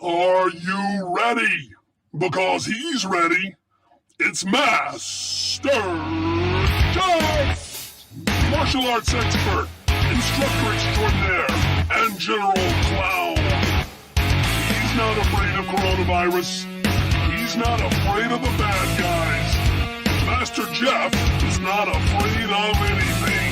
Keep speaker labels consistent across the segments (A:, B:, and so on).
A: Are you ready? Because he's ready. It's Master Jeff, martial arts expert, instructor extraordinaire, and general clown. He's not afraid of coronavirus. He's not afraid of the bad guys. Master Jeff is not afraid of anything.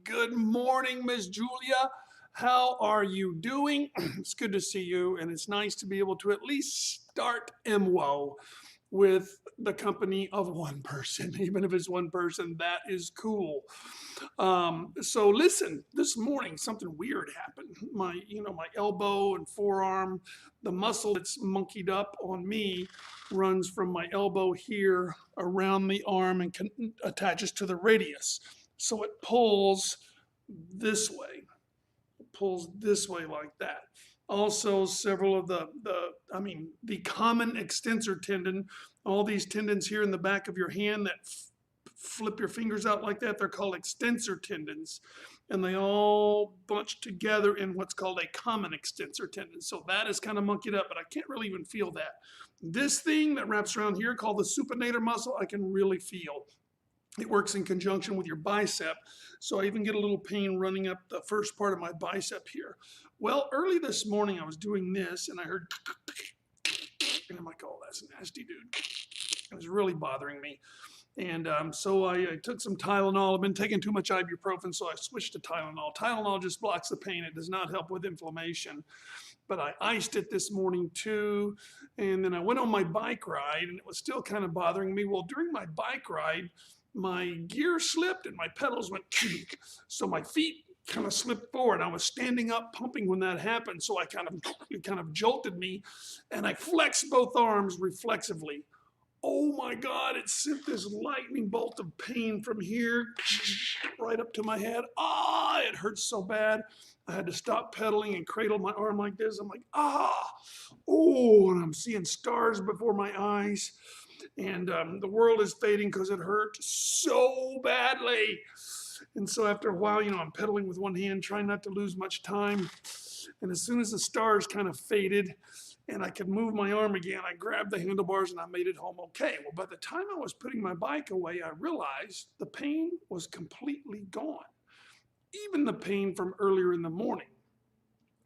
B: Good morning, Miss Julia. How are you doing? It's good to see you, and it's nice to be able to at least start MWO with the company of one person. Even if it's one person, that is cool. So listen, this morning something weird happened. My elbow and forearm, the muscle that's monkeyed up on me runs from my elbow here around the arm and attaches to the radius. So it pulls this way. It pulls this way like that. Also, several of the common extensor tendon, all these tendons here in the back of your hand that flip your fingers out like that, they're called extensor tendons. And they all bunch together in what's called a common extensor tendon. So that is kind of monkeyed up, but I can't really even feel that. This thing that wraps around here called the supinator muscle, I can really feel. It works in conjunction with your bicep. So I even get a little pain running up the first part of my bicep here. Well, early this morning I was doing this and I heard, and I'm like, oh, that's nasty, dude. It was really bothering me. And so I took some Tylenol. I've been taking too much ibuprofen, so I switched to Tylenol. Tylenol just blocks the pain. It does not help with inflammation. But I iced it this morning too. And then I went on my bike ride and it was still kind of bothering me. Well, during my bike ride, my gear slipped and my pedals went, so my feet kind of slipped forward. I was standing up pumping when that happened, so it kind of jolted me, and I flexed both arms reflexively. Oh my God, it sent this lightning bolt of pain from here right up to my head. It hurts so bad. I had to stop pedaling and cradle my arm like this. I'm like, and I'm seeing stars before my eyes. And the world is fading because it hurt so badly. And so after a while, I'm pedaling with one hand, trying not to lose much time. And as soon as the stars kind of faded and I could move my arm again, I grabbed the handlebars and I made it home okay. Well, by the time I was putting my bike away, I realized the pain was completely gone. Even the pain from earlier in the morning.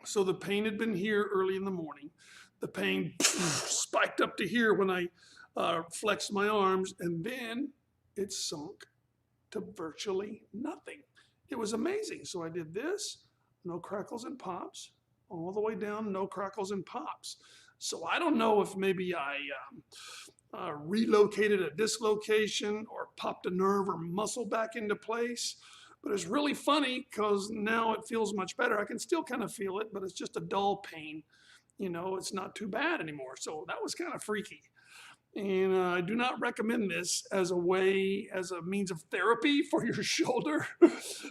B: So the pain had been here early in the morning. The pain spiked up to here when I flexed my arms, and then it sunk to virtually nothing. It was amazing. So I did this, no crackles and pops, all the way down, no crackles and pops. So I don't know if maybe I relocated a dislocation or popped a nerve or muscle back into place. But it's really funny because now it feels much better. I can still kind of feel it, but it's just a dull pain. It's not too bad anymore. So that was kind of freaky. And I do not recommend this as a means of therapy for your shoulder,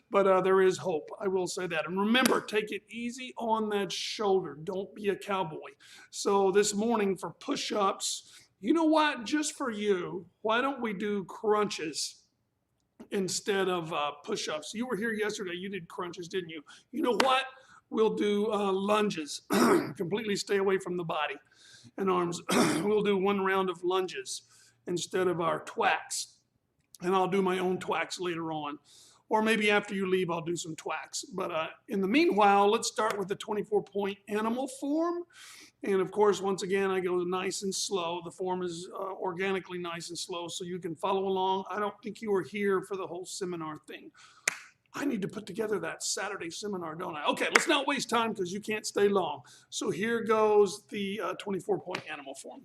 B: but there is hope. I will say that. And remember, take it easy on that shoulder. Don't be a cowboy. So this morning for push-ups, you know what? Just for you, why don't we do crunches instead of push-ups? You were here yesterday. You did crunches, didn't you? You know what? We'll do lunges. Completely stay away from the body and arms. We'll do one round of lunges instead of our twacks. And I'll do my own twacks later on. Or maybe after you leave, I'll do some twacks. But in the meanwhile, let's start with the 24-point animal form. And of course, once again, I go nice and slow. The form is organically nice and slow, so you can follow along. I don't think you were here for the whole seminar thing. I need to put together that Saturday seminar, don't I? Okay, let's not waste time because you can't stay long. So here goes the 24-point animal form.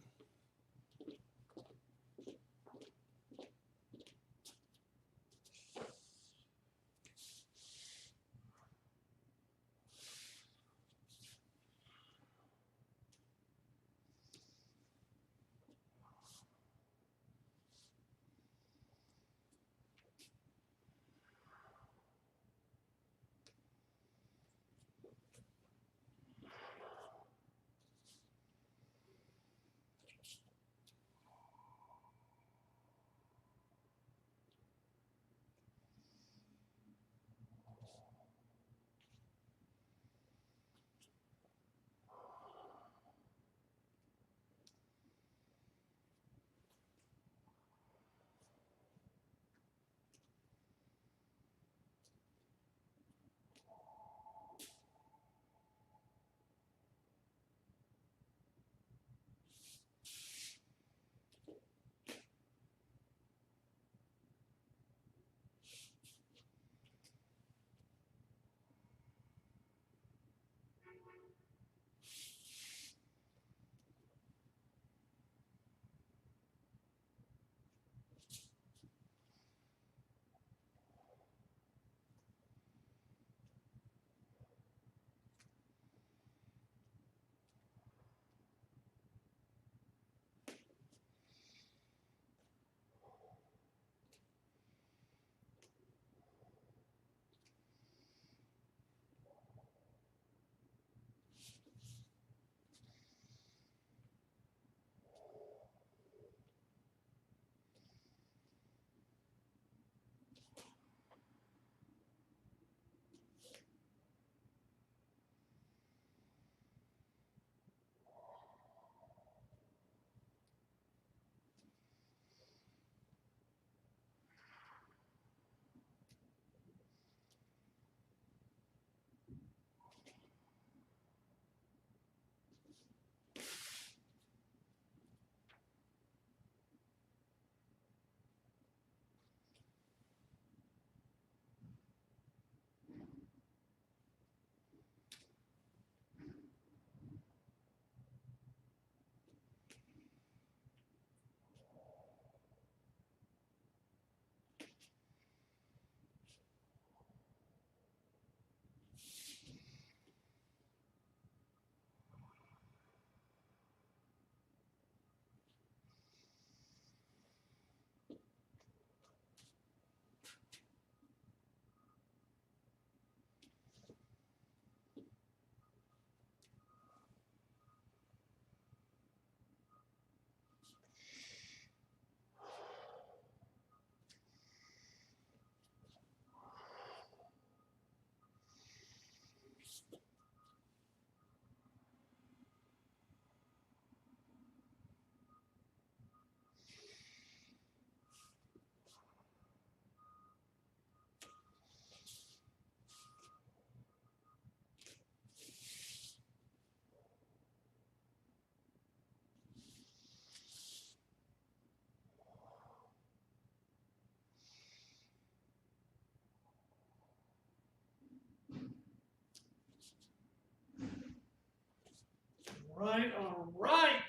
B: All right.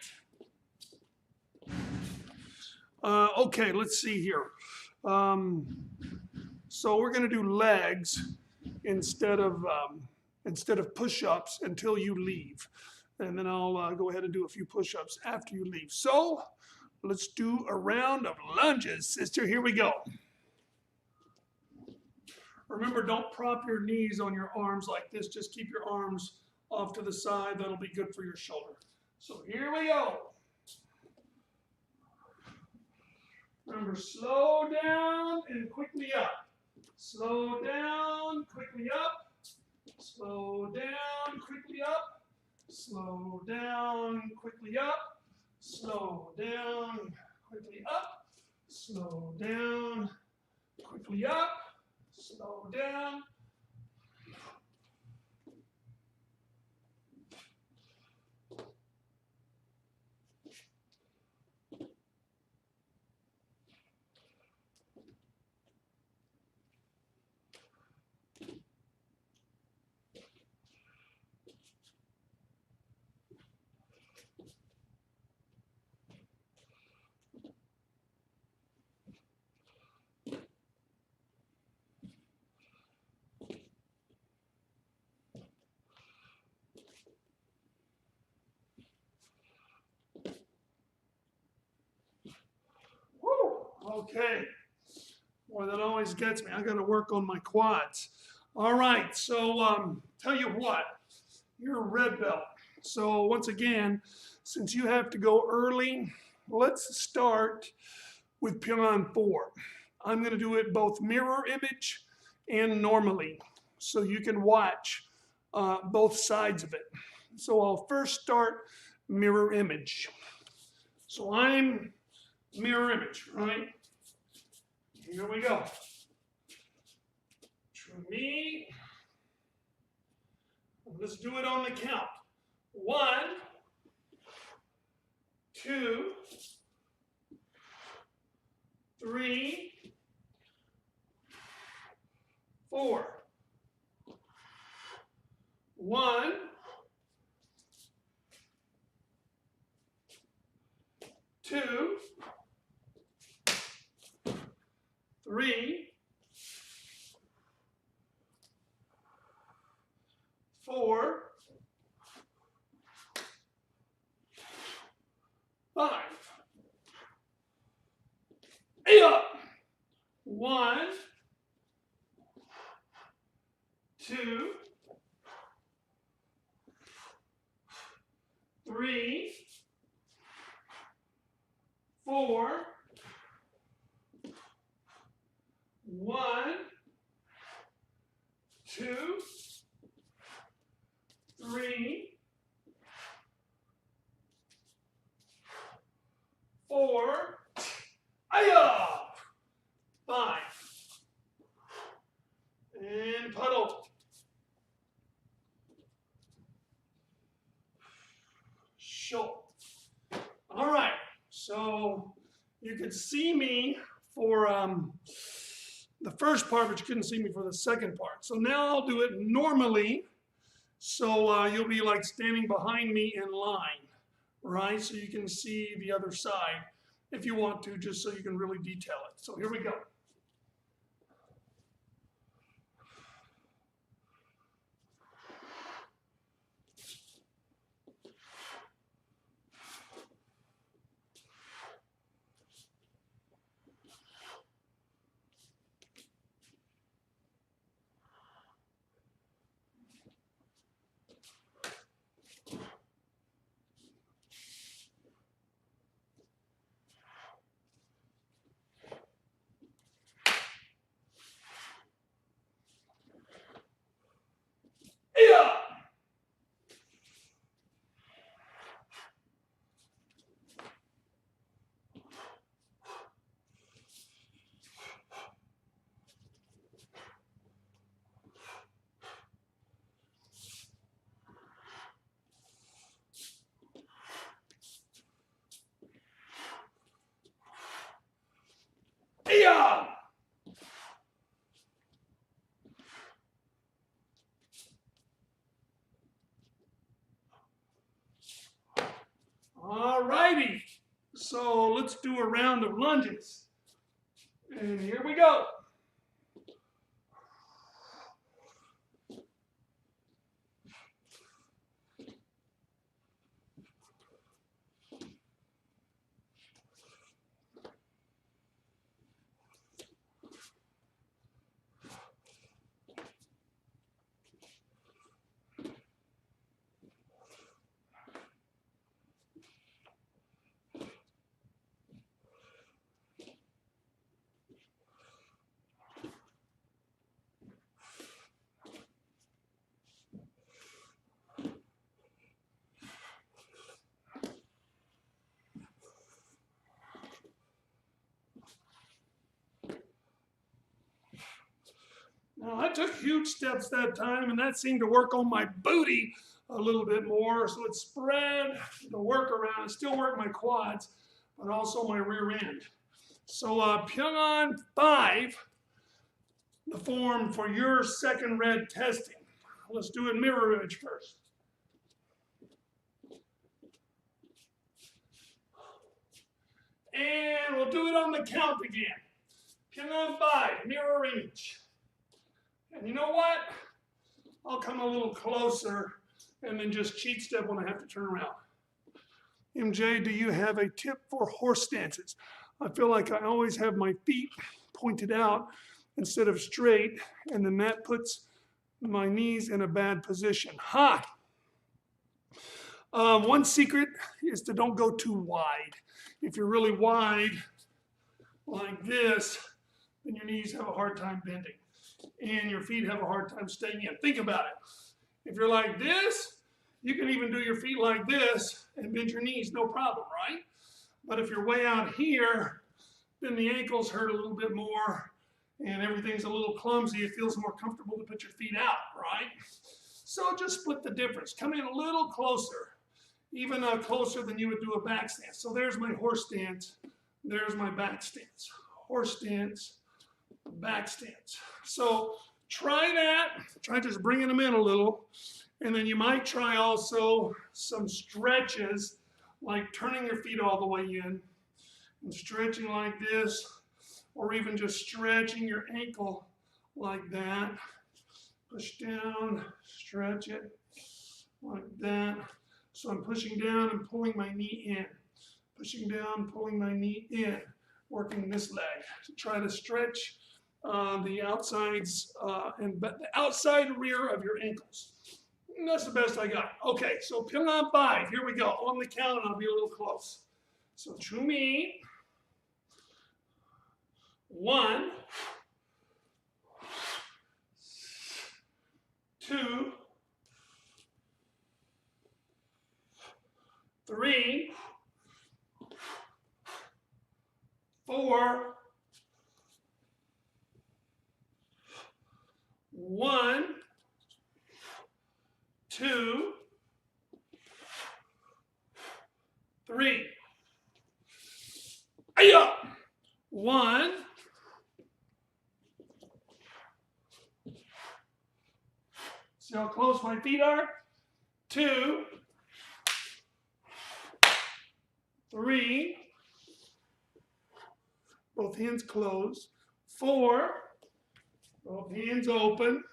B: Okay, let's see here. So we're going to do legs instead of push-ups until you leave, and then I'll go ahead and do a few push-ups after you leave. So let's do a round of lunges, sister. Here we go. Remember, don't prop your knees on your arms like this. Just keep your arms off to the side. That'll be good for your shoulder. So here we go. Remember, slow down and quickly up. Slow down, quickly up. Slow down, quickly up. Slow down, quickly up. Slow down, quickly up. Slow down, quickly up. Slow down. Okay. Boy, that always gets me. I got to work on my quads. All right. So, tell you what, you're a red belt. So once again, since you have to go early, let's start with Pyoungans 4. I'm going to do it both mirror image and normally, so you can watch both sides of it. So I'll first start mirror image. So I'm mirror image, right? Here we go. To me, let's do it on the count. 1, 2, 3, 4. 1, 2, 3, 4, 5. Hey up. 1, 2, 3, 4. 1, 2, 3, 4. Aya! 5. And puddle. Show. All right. So you could see me for the first part, but you couldn't see me for the second part. So now I'll do it normally. So you'll be like standing behind me in line, right? So you can see the other side if you want to, just so you can really detail it. So here we go. let's do a round of lunges. And here we go. Now, I took huge steps that time, and that seemed to work on my booty a little bit more. So it spread the work around. It still worked my quads, but also my rear end. So Pyoungans 5, the form for your second red testing. Let's do it mirror image first. And we'll do it on the count again. Pyoungans 5, mirror image. And you know what? I'll come a little closer and then just cheat step when I have to turn around. MJ, do you have a tip for horse stances? I feel like I always have my feet pointed out instead of straight, and then that puts my knees in a bad position. One secret is to don't go too wide. If you're really wide, like this, then your knees have a hard time bending. And your feet have a hard time staying in. Think about it. If you're like this, you can even do your feet like this and bend your knees, no problem, right? But if you're way out here, then the ankles hurt a little bit more and everything's a little clumsy. It feels more comfortable to put your feet out, right? So just split the difference. Come in a little closer, even closer than you would do a back stance. So there's my horse stance. There's my back stance. Horse stance, back stance. So try that. Try just bringing them in a little. And then you might try also some stretches, like turning your feet all the way in and stretching like this, or even just stretching your ankle like that. Push down, stretch it like that. So I'm pushing down and pulling my knee in. Pushing down, pulling my knee in. Working this leg to try to stretch the outsides and the outside rear of your ankles. And that's the best I got. Okay, so Pyoungans 5, here we go. On the count, and I'll be a little close. So to me, 1, 2, 3, 4, 1, 2, 3. Aya! 1, see how close my feet are? 2, 3, both hands closed. 4, both hands open.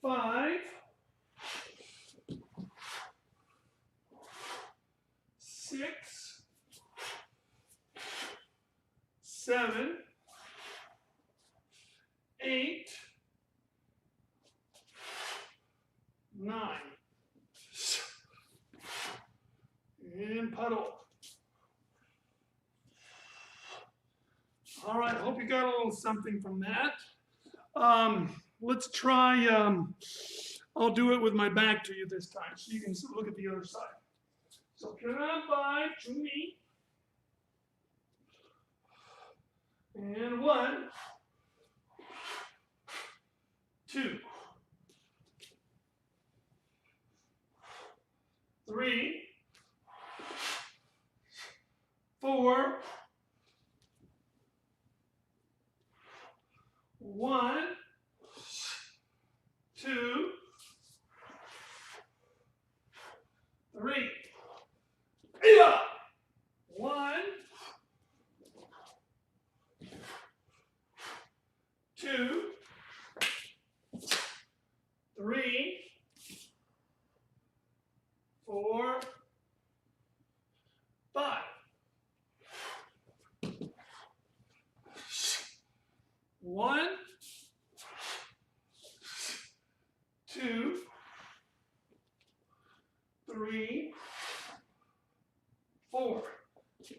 B: 5, 6, 7, 8, 9. And puddle. All right, hope you got a little something from that. Let's try, I'll do it with my back to you this time so you can look at the other side. So Pyoungans 5 to me. And 1, 2, 3, 4, 1, 2, 3. 1, 1, 2, 3, 4.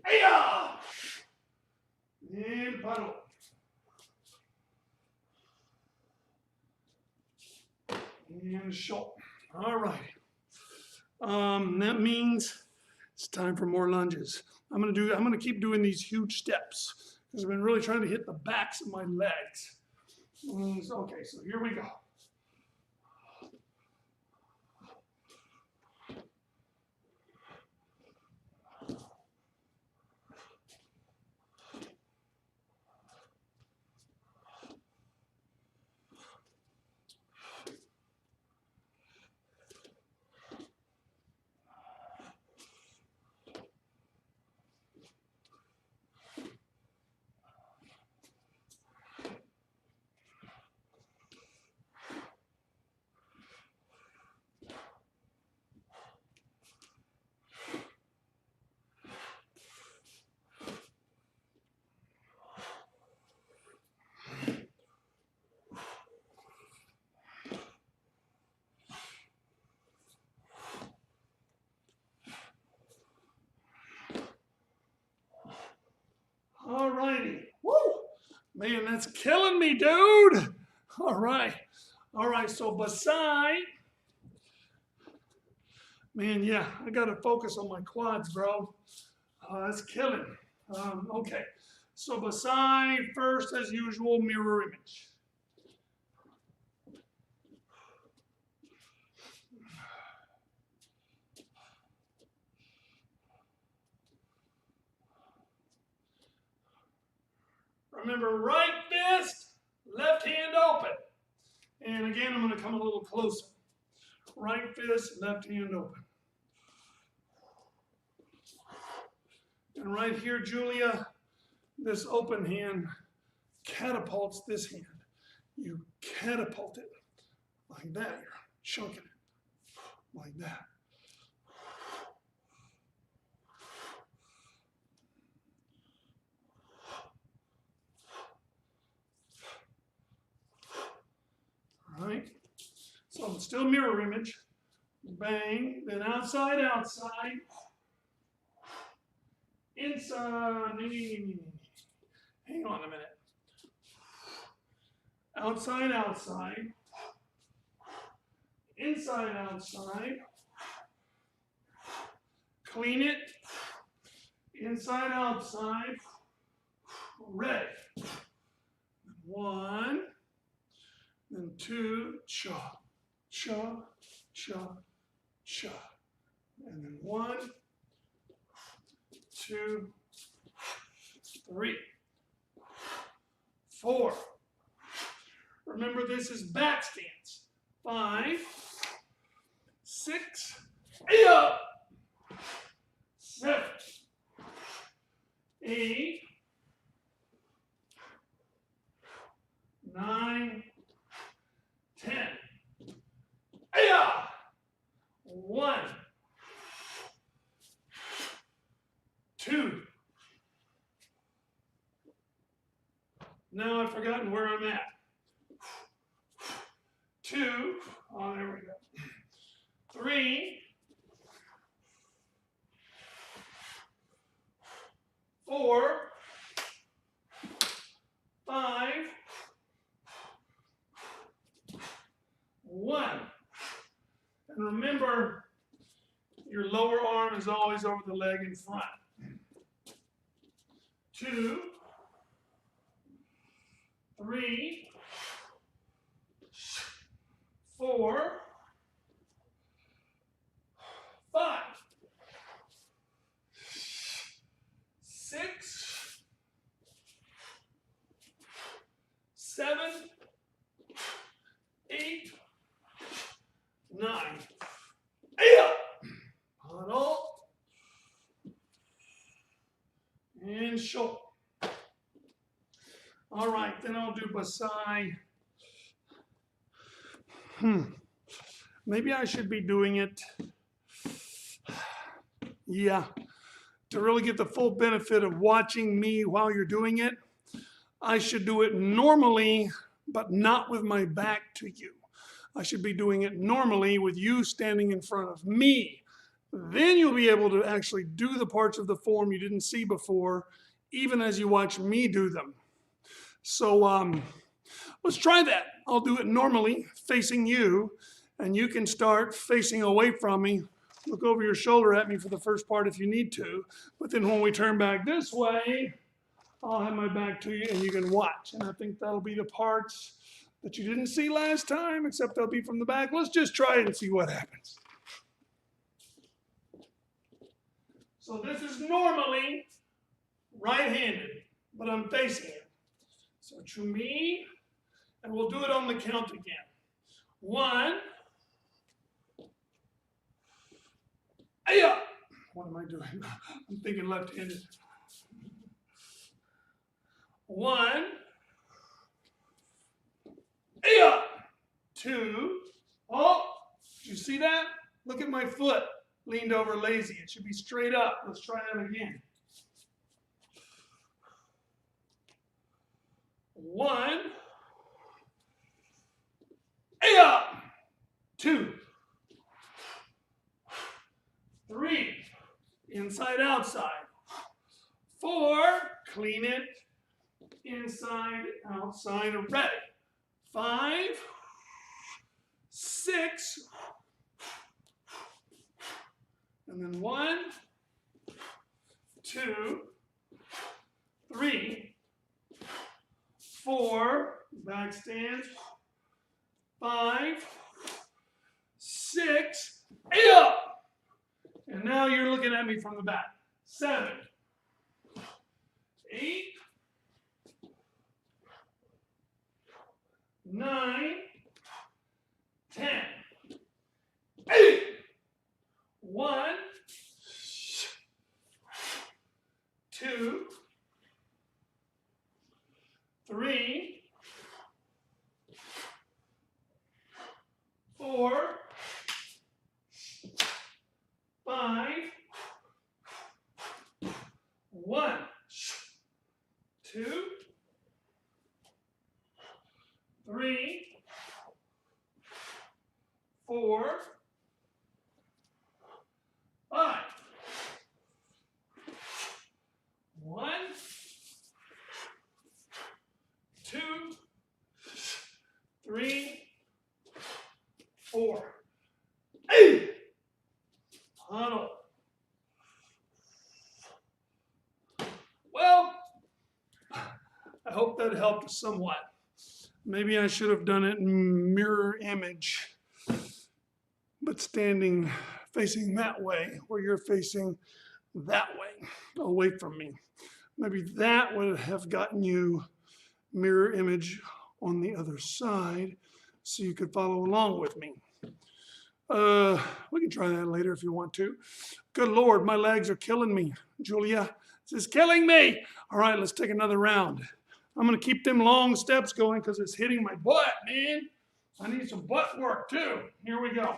B: Hey-ya! And paddle. And short. All right. That means it's time for more lunges. I'm gonna keep doing these huge steps because I've been really trying to hit the backs of my legs. Okay, so here we go. All righty. Woo! Man, that's killing me, dude. All right. All right, so beside, man, yeah, I got to focus on my quads, bro. That's killing. Okay, so beside, first, as usual, mirror image. Remember, right fist, left hand open. And again, I'm going to come a little closer. Right fist, left hand open. And right here, Julia, this open hand catapults this hand. You catapult it like that. You're chunking it like that. All right. So it's still mirror image. Bang. Then outside, outside. Inside. Hang on a minute. Outside, outside. Inside, outside. Clean it. Inside, outside. Ready. 1. Then 2, cha, cha, cha, cha. And then 1, 2, 3, 4. Remember, this is back stance. 5, 6, 8, 7, 8, 9, 10. 1, 2. Now I've forgotten where I'm at. 2. Oh, there we go. 3. 4. 5. 1. And remember, your lower arm is always over the leg in front. 2, 3, 4, 5, 6, 7, 8, 9. Paddle. And short. All right, then I'll do Basai. Maybe I should be doing it. Yeah, to really get the full benefit of watching me while you're doing it. I should do it normally, but not with my back to you. I should be doing it normally with you standing in front of me. Then you'll be able to actually do the parts of the form you didn't see before, even as you watch me do them. So let's try that. I'll do it normally, facing you, and you can start facing away from me. Look over your shoulder at me for the first part if you need to. But then when we turn back this way, I'll have my back to you and you can watch. And I think that'll be the parts that you didn't see last time, except they'll be from the back. Let's just try it and see what happens. So this is normally right-handed, but I'm facing it. So to me, and we'll do it on the count again. 1. Ay-ya! What am I doing? I'm thinking left-handed. 1. Ay-ya! 2. Oh, did you see that? Look at my foot leaned over lazy. It should be straight up. Let's try that again. 1. Ay-ya! 2. 3. Inside, outside. 4. Clean it. Inside, outside, ready. 5. 6. And then 1, 2, 3, 4, back stands, 5, 6, 8 up. And now you're looking at me from the back. 7, 8, 9, 10, 8. 1, 2, 3, 4, 5, 1, 2, 3, 4, 5. 1, 2, 3, 4. 8. Huddle. Well, I hope that helped somewhat. Maybe I should have done it in mirror image, but standing facing that way, where you're facing that way, away from me. Maybe that would have gotten you mirror image on the other side so you could follow along with me. We can try that later if you want to. Good Lord, my legs are killing me, Julia. This is killing me. All right, let's take another round. I'm going to keep them long steps going because it's hitting my butt, man. I need some butt work too. Here we go.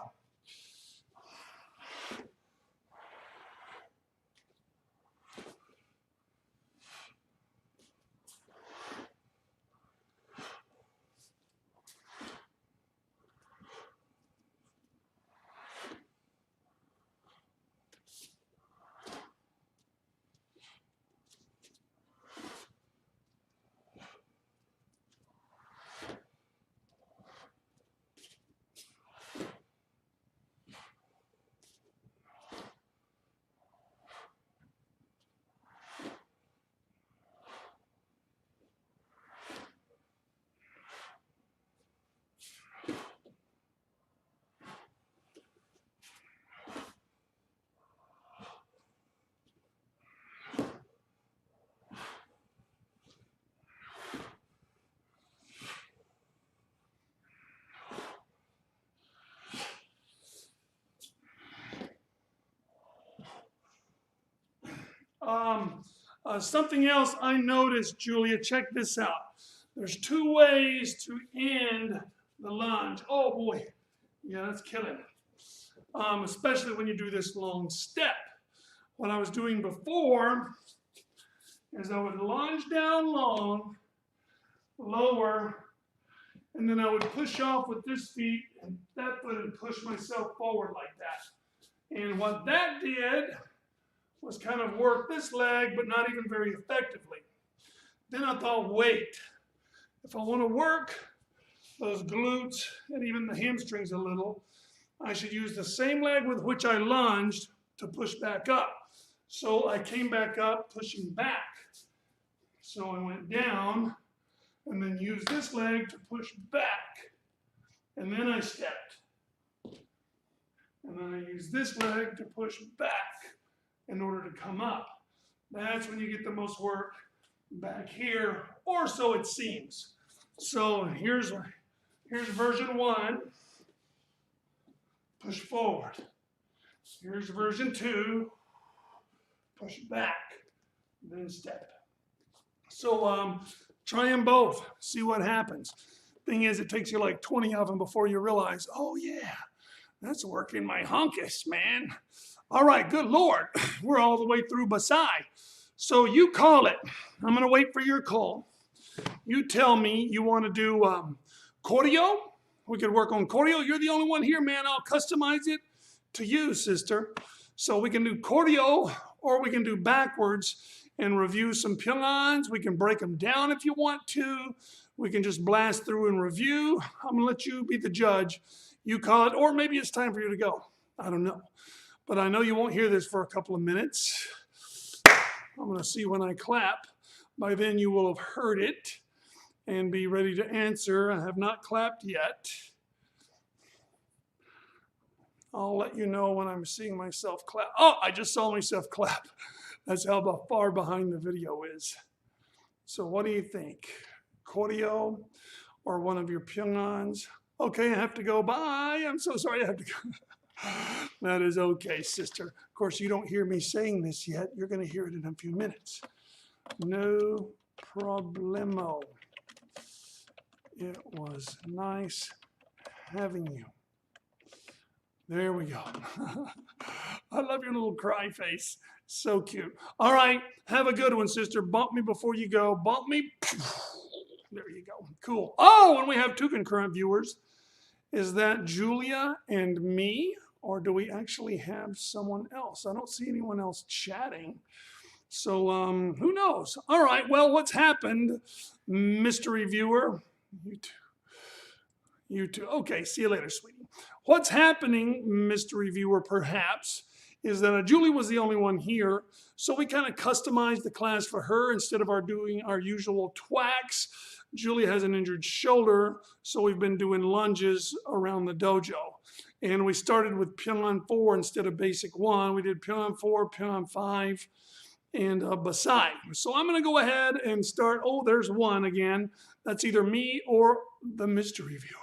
B: Something else I noticed, Julia, check this out. There's 2 ways to end the lunge. Oh boy, yeah, that's killing. Especially when you do this long step. What I was doing before is I would lunge down long lower, and then I would push off with this feet and that foot and push myself forward like that. And what that did was kind of work this leg, but not even very effectively. Then I thought, wait, if I want to work those glutes and even the hamstrings a little, I should use the same leg with which I lunged to push back up. So I came back up, pushing back. So I went down and then used this leg to push back. And then I stepped. And then I used this leg to push back in order to come up. That's when you get the most work back here, or so it seems. So here's version 1. Push forward. Here's version 2. Push back. Then step. So try them both. See what happens. Thing is, it takes you like 20 of them before you realize, oh yeah, that's working my hunkus, man. All right, good Lord. We're all the way through Basai. So you call it. I'm going to wait for your call. You tell me you want to do choreo. We could work on choreo. You're the only one here, man. I'll customize it to you, sister. So we can do choreo, or we can do backwards and review some Pyoungans. We can break them down if you want to. We can just blast through and review. I'm going to let you be the judge. You call it, or maybe it's time for you to go. I don't know. But I know you won't hear this for a couple of minutes. I'm going to see when I clap. By then you will have heard it and be ready to answer. I have not clapped yet. I'll let you know when I'm seeing myself clap. Oh, I just saw myself clap. That's how far behind the video is. So what do you think? Choreo or one of your Pyoungans? Okay, I have to go. Bye. I'm so sorry I have to go. That is okay, sister. Of course, you don't hear me saying this yet. You're going to hear it in a few minutes. No problemo. It was nice having you. There we go. I love your little cry face. So cute. All right. Have a good one, sister. Bump me before you go. Bump me. There you go. Cool. Oh, and we have 2 concurrent viewers. Is that Julia and me? Or do we actually have someone else? I don't see anyone else chatting. So who knows? All right. Well, what's happened, mystery viewer? You too. You too. Okay. See you later, sweetie. What's happening, mystery viewer, perhaps, is that Julie was the only one here. So we kind of customized the class for her instead of doing our usual twacks. Julie has an injured shoulder, so we've been doing lunges around the dojo. And we started with Pyoungan 4 instead of basic 1. We did Pyoungan 4, Pyoungan 5, and Basai. So I'm going to go ahead and start. Oh, there's one again. That's either me or the mystery viewer.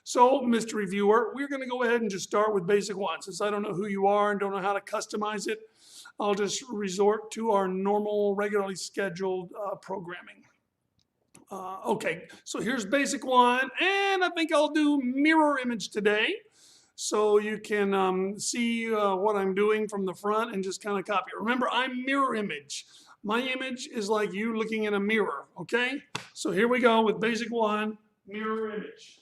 B: So, mystery viewer, we're going to go ahead and just start with basic 1. Since I don't know who you are and don't know how to customize it, I'll just resort to our normal, regularly scheduled programming. Okay, so here's basic 1, and I think I'll do mirror image today. So you can see what I'm doing from the front and just kind of copy it. Remember, I'm mirror image. My image is like you looking in a mirror, okay? So here we go with basic 1, mirror image.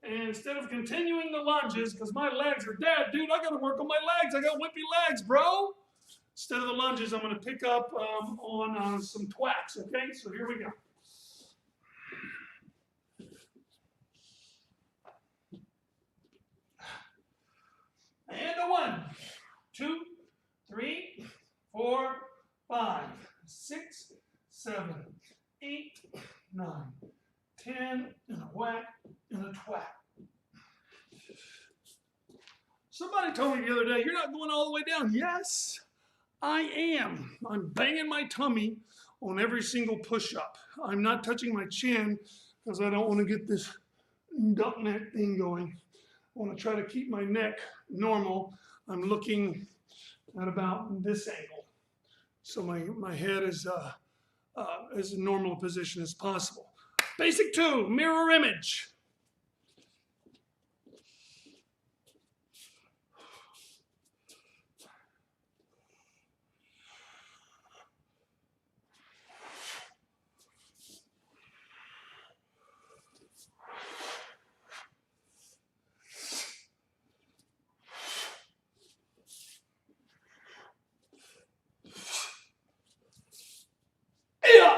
B: And instead of continuing the lunges, because my legs are dead, dude, I got to work on my legs. I got wimpy legs, bro. Instead of the lunges, I'm going to pick up on some twacks, okay? So here we go. Somebody told me the other day, you're not going all the way down. Yes, I am. I'm banging my tummy on every single push-up. I'm not touching my chin because I don't want to get this duck neck thing going. I want to try to keep my neck normal. I'm looking at about this angle. So my head is as normal a position as possible. Basic 2, mirror image. Yeah.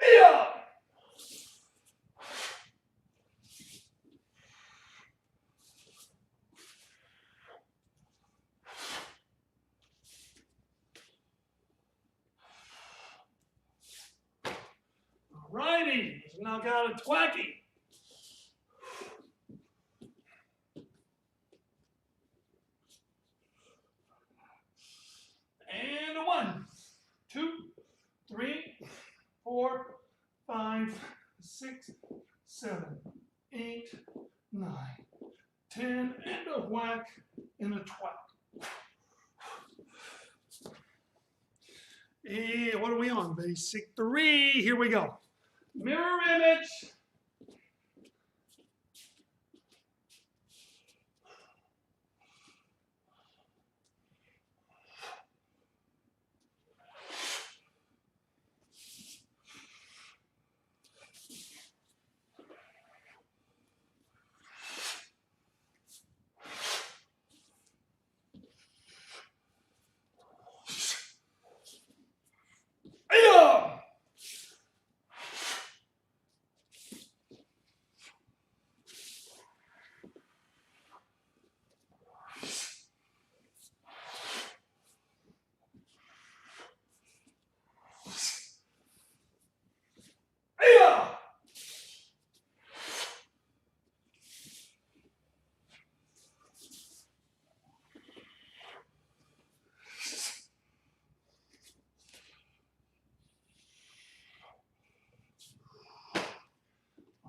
B: Yeah. Righty, now got a twacky. And a 1, 2, 3, 4, 5, 6, 7, 8, 9, 10, and a whack and a twack. And what are we on? Basic 3. Here we go. Mirror image. Yeah. Yeah.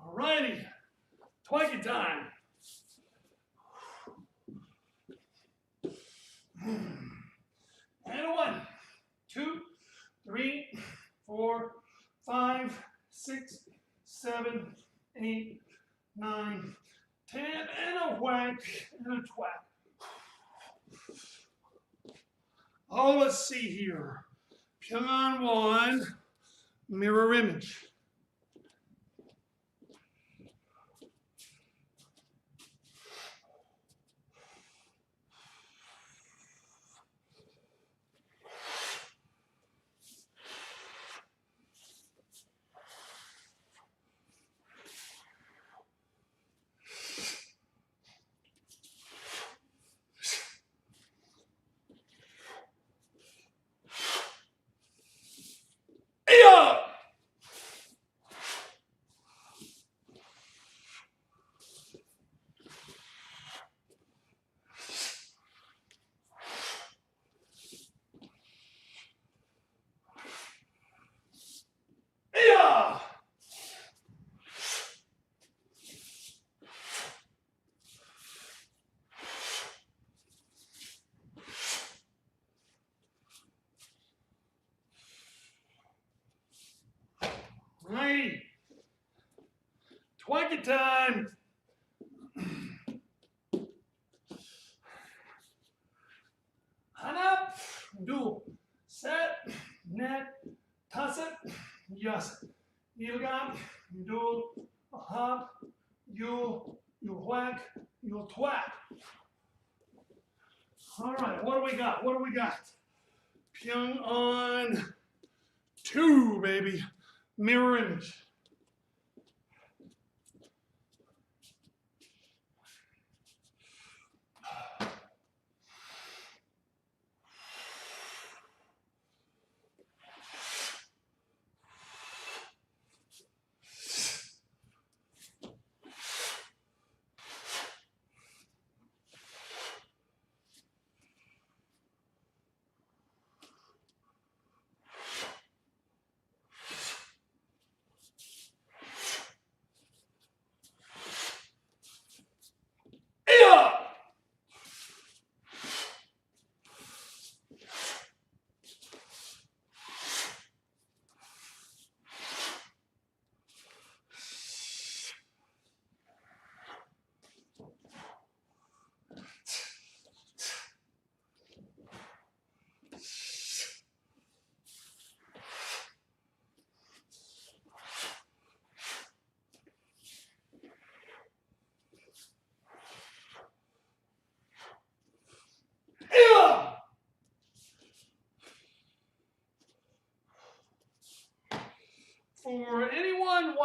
B: All righty. Twacky time. And a 1, 2, 3, 4, 5, 6, 7, 8, 9, 10, and a whack and a twack. Oh, let's see here. Pyoungans 1, mirror image. Yeah. Yeah. Righty. Twacky time. Hand up, do, set, net, tasset, yes. Ilgam, do, hop, you whack, you twack. All right, what do we got? What do we got? Pyoungans 2, baby. Mirror image.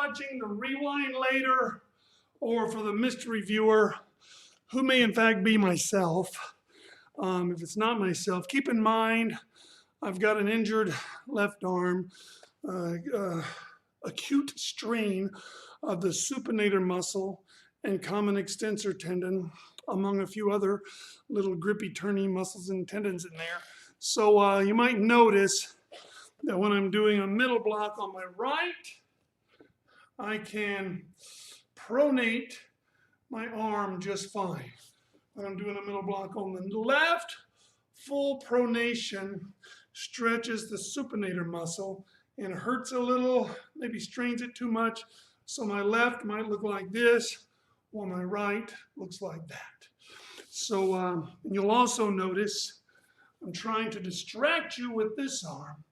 B: watching the rewind later, or for the mystery viewer, who may in fact be myself. If it's not myself, keep in mind I've got an injured left arm, acute strain of the supinator muscle and common extensor tendon, among a few other little grippy turny muscles and tendons in there. So you might notice that when I'm doing a middle block on my right, I can pronate my arm just fine. When I'm doing a middle block on the left, full pronation stretches the supinator muscle and hurts a little, maybe strains it too much. So my left might look like this, while my right looks like that. So you'll also notice I'm trying to distract you with this arm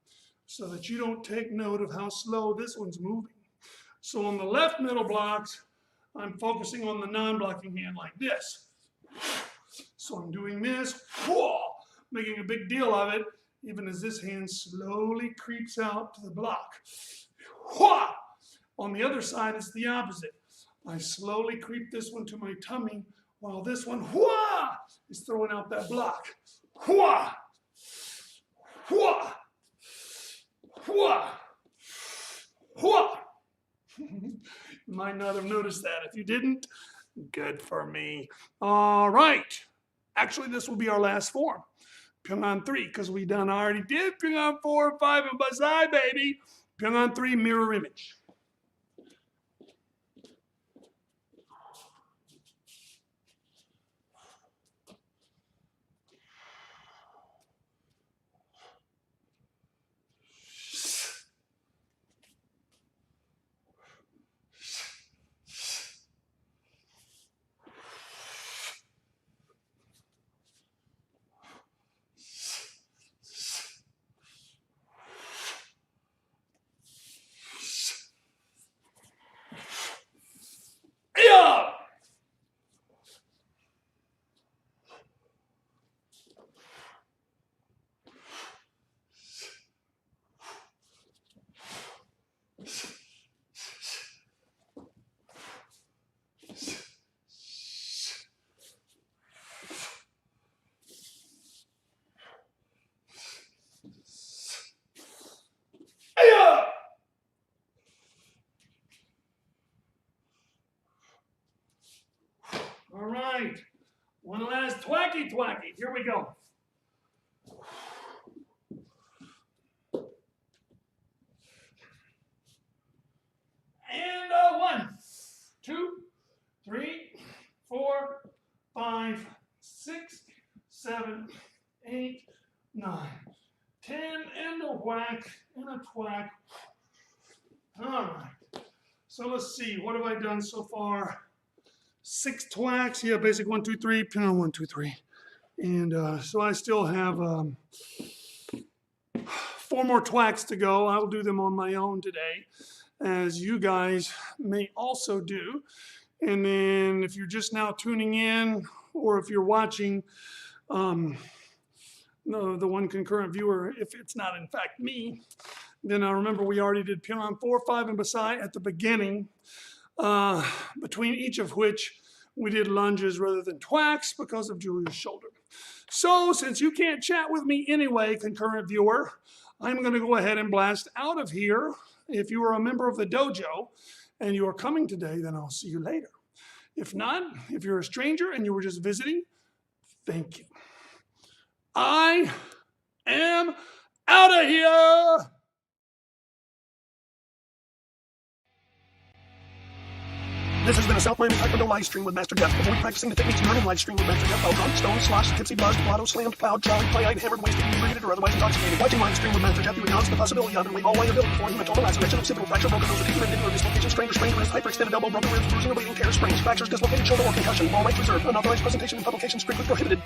B: so that you don't take note of how slow this one's moving. So on the left middle blocks, I'm focusing on the non-blocking hand like this. So I'm doing this, whoa, making a big deal of it, even as this hand slowly creeps out to the block. Whoa! On the other side, it's the opposite. I slowly creep this one to my tummy, while this one, whoa, is throwing out that block. Whoa! Whoa! Whoa! Whoa! You might not have noticed that. If you didn't, good for me. All right. Actually, this will be our last form. Pyoungan 3, because we already did Pyoungan 4 and 5 and Basai, baby. Pyoungan 3, mirror image. All right, one last twacky. Here we go. And 1, 2, 3, 4, 5, 6, 7, 8, 9, 10, and a whack and a twack. All right. So let's see, what have I done so far? 6 twacks, yeah, basic 1, 2, 3, 1, 2, 3. And so I still have 4 more twacks to go. I will do them on my own today, as you guys may also do. And then if you're just now tuning in, or if you're watching the one concurrent viewer, if it's not in fact me, then I remember we already did Pyoungan 4, 5, and Basai at the beginning. Between each of which we did lunges rather than twacks because of Julia's shoulder. So since you can't chat with me anyway, concurrent viewer, I'm going to go ahead and blast out of here. If you are a member of the dojo and you are coming today, then I'll see you later. If not, if you're a stranger and you were just visiting, thank you. I am out of here. This has been a South Miami Taekwondo live stream with Master Jeff. Avoid practicing the techniques during live stream with Master Jeff while drunk, stoned, sloshed, tipsy, buzzed, blotto, slammed, plowed, charlie, play-eyed, hammered, wasted, inebriated, or otherwise intoxicated. Watching live stream with Master Jeff, you acknowledge the possibility of and leave all liability for hematoma, laceration, occipital fracture, broken nose, acute mandibular dislocation, strained wrist, hyperextended elbow, broken ribs, bruising or bleeding, tear, sprains, fractures, dislocated shoulder, or concussion. All rights reserved. Unauthorized presentation and publication strictly prohibited.